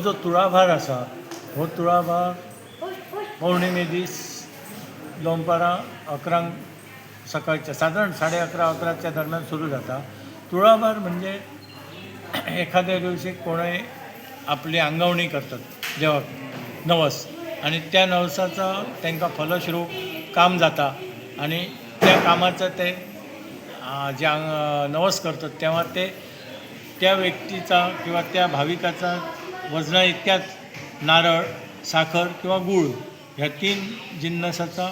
जो तुळाभार आसा हो तुळाभार पौर्णिमे दीस दनपारां 11 सकाळच्या साधारण 11:30-11च्या दरम्यान सुरू जाता. तुळाभार म्हणजे एखाद्या दिवशी कोणी आपली अंगवणी करतात देवाक नवस आणि त्या नवसाचा तांकां फलस्वरूप काम जाता आणि त्या कामाचं ते जे नवस करतात तेव्हा ते त्या व्यक्तीचा किंवा त्या भाविकाचा वजना इतक्यात नारळ, साखर किंवा गूळ ह्या 3 जिन्नसाचा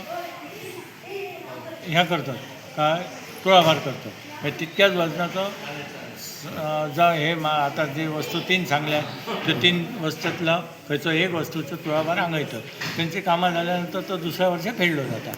ह्या करतात काय तुळाभार करतात. हे तितक्याच वजनाचं आता जे वस्तू 3 सांगल्या त्या 3 वस्तूतला खंयचो एक वस्तूचं तुळाभार हांगयतात. त्यांची कामां झाल्यानंतर तो दुसऱ्या वर्सा फेडलो जाता.